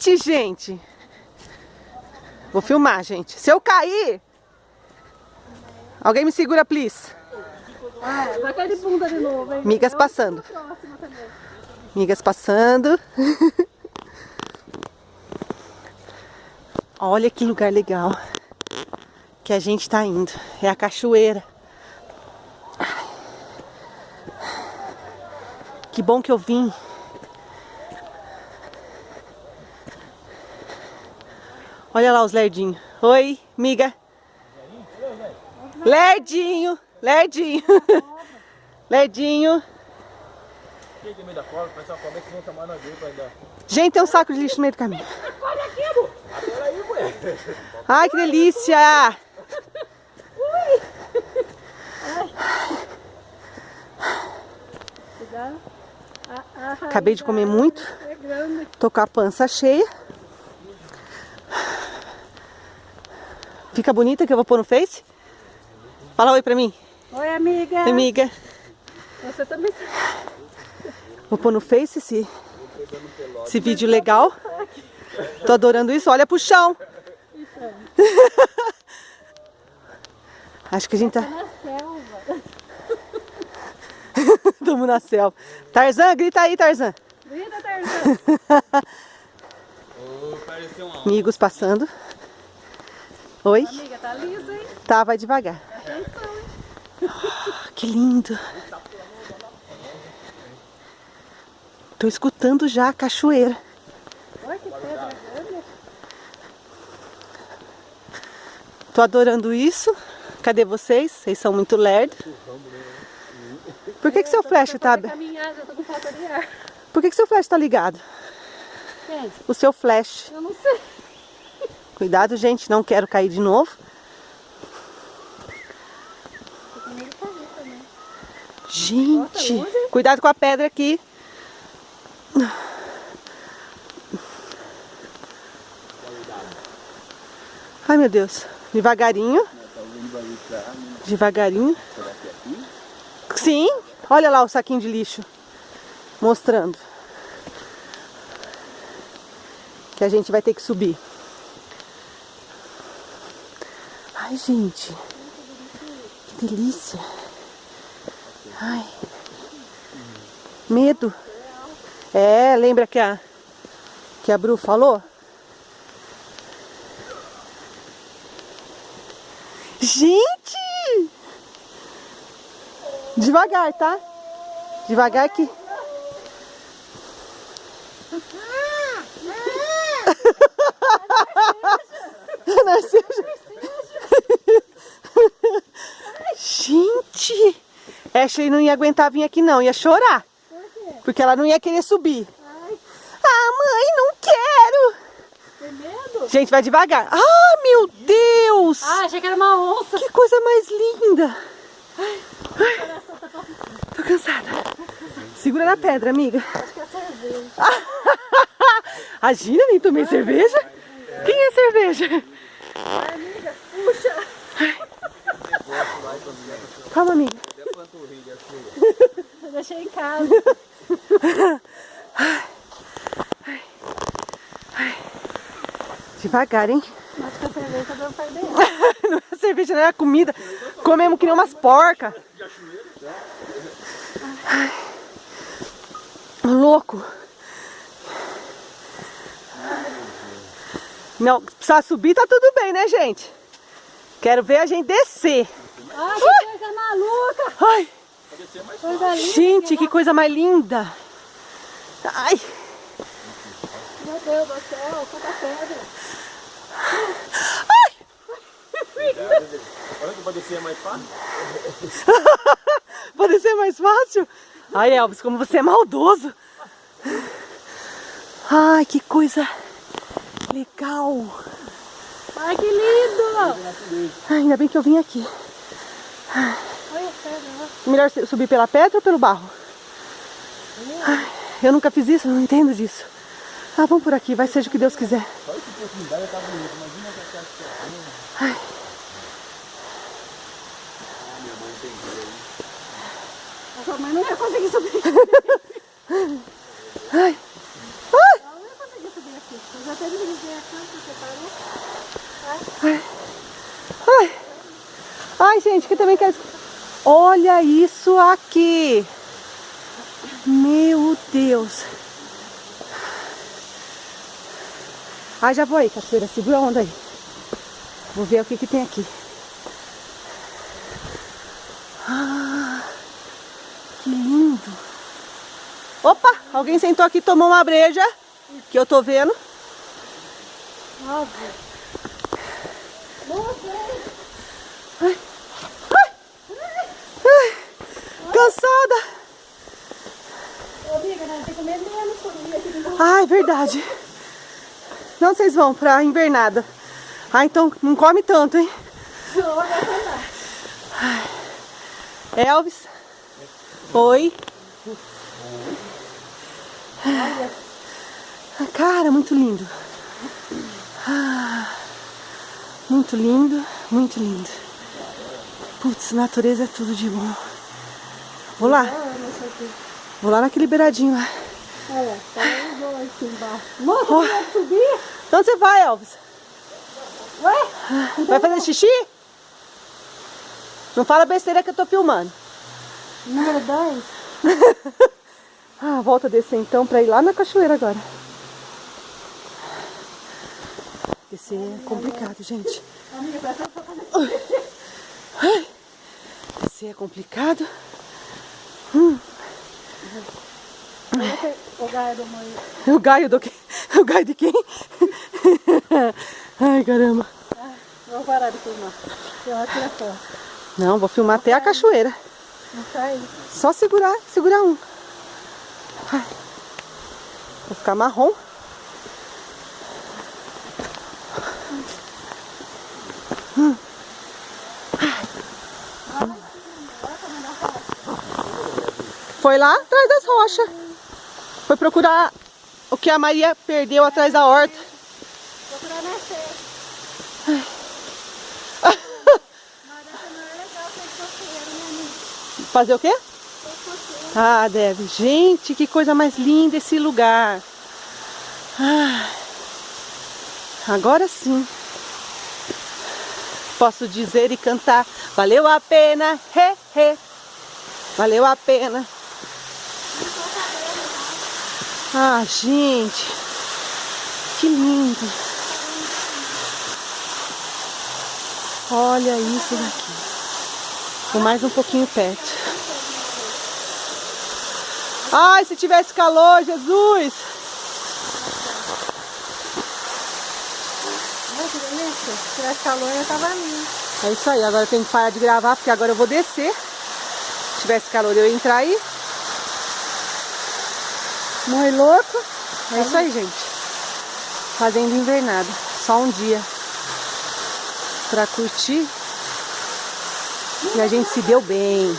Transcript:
Gente, gente. Vou filmar, gente. Se eu cair, alguém me segura, please. Ah, vai cair de bunda de novo, hein? Migas passando. Migas passando. Olha que lugar legal que a gente tá indo. É a cachoeira. Que bom que eu vim. Olha lá os lerdinhos. Oi, miga. Lerdinho, lerdinho. Lerdinho. Gente, tem um saco de lixo no meio do caminho. Ai, que delícia! Acabei de comer muito. Tô com a pança cheia. Fica bonita que eu vou pôr no Face? Fala oi pra mim. Oi, amiga. Oi, amiga. Você também. Vou pôr no Face esse vídeo legal. Tô adorando isso. Olha pro chão. Acho que a gente tá... Na selva. Tamo na selva. Tarzan, grita aí, Tarzan. Grita, Tarzan. Amigos passando. Oi? Amiga, tá lisa, hein? Tá, vai devagar. Atenção, hein? Que lindo. Tô escutando já a cachoeira. Olha que pedra grande. Tô adorando isso. Cadê vocês? Vocês são muito lerdos. Por que seu flash tá... Caminhar, já tô com falta de ar. Por que seu flash tá ligado? Quem? O seu flash. Eu não sei. Cuidado, gente, não quero cair de novo. Gente, Nossa, longe. cuidado com a pedra aqui. Ai, meu Deus. Devagarinho. Devagarinho. Sim, olha lá o saquinho de lixo. Mostrando. Que a gente vai ter que subir. Ai, gente. Que delícia. Ai. Medo. É, lembra que a Bru falou? Gente! Devagar, tá? Devagar que... Narceja. Gente! Ashley não ia aguentar vir aqui não, ia chorar. Por quê? Porque ela não ia querer subir. Ai, Ah, mãe, não quero! tem medo? Gente, vai devagar. Ah, meu Deus! Ah, achei que era uma onça. Que coisa mais linda! Tô cansada. Segura na pedra, amiga. Acho que é cerveja. A Gina nem tomei cerveja? Quem é cerveja? Ai, amiga, puxa. Calma, amiga. Eu deixei em casa. Devagar, hein? Acho que a cerveja tá dando perder. Não é cerveja, não é comida. Comemos que nem umas porcas. Louco. Não, precisar subir tá tudo bem, né, gente? Quero ver a gente descer. Ai, que coisa maluca. Ai, Coisa linda. gente, que coisa mais linda. Ai, Meu Deus do céu, quanta pedra. Olha que pode ser mais fácil. pode ser mais fácil? Ai, Elvis, como você é maldoso. Ai, que coisa legal. Ai, que lindo. Ai, ainda bem que eu vim aqui. Olha a pedra, ó. Melhor subir pela pedra ou pelo barro? Ai, eu nunca fiz isso, eu não entendo disso. Ah, vamos por aqui, vai seja o que Deus quiser. Ai. A sua mãe não ia conseguir subir. Ai. Ela não ia conseguir subir aqui. Eu já teve que dizer quanto você parou. Ai, ai, gente, que também quer... Olha isso aqui. Meu Deus. Ah, já vou aí, cachoeira. Segura a onda aí. Vou ver o que que tem aqui. Ah, que lindo. Opa, alguém sentou aqui e tomou uma breja. Que eu tô vendo. Óbvio. Ai, ai, ai, cansada. Ô, amiga, nós temos que comer menos comida aqui no Ai, verdade. Não, vocês vão pra invernada. Ah, então não come tanto, hein? Elvis. Oi. Olha. Cara, muito lindo. Muito lindo, muito lindo. Putz, natureza é tudo de bom. Vou lá. Vou lá naquele beiradinho lá. Olha, tá um dois aqui embaixo. Moça, Ó. você vai subir? Onde você vai, Elvis? Ué? Vai fazer xixi? Não fala besteira que eu tô filmando. Número 2? Ah, volta a descer então pra ir lá na cachoeira agora. Descer é complicado, gente. Amiga, presta atenção. Ai, descer é complicado. Você, o gaio do mãe. O gaio do quê? O gaio de quem? Ai, caramba. Vou parar de filmar. Eu vou tirar foto. Não, vou filmar até a cachoeira. Não sai? Só segurar um. Ai. Vou ficar marrom. Foi lá atrás das rochas. Foi procurar o que a Maria perdeu atrás da horta. Procurar nascer. Mas essa não é legal ter coceiro, né, amiga? Fazer o quê? Ter coceiro. Ah, deve. Gente, que coisa mais linda esse lugar. Ah, agora sim. Posso dizer e cantar. Valeu a pena, he, he. Valeu a pena. Ah, gente. Que lindo. Olha isso daqui. Vou mais um pouquinho perto. Ai, se tivesse calor, Jesus. Se tivesse calor, eu tava ali. É isso aí, agora eu tenho que parar de gravar, porque agora eu vou descer. Se tivesse calor, eu ia entrar aí. Morrer louco. É isso aí, gente. Fazendo invernada. Só um dia pra curtir. E a gente se deu bem.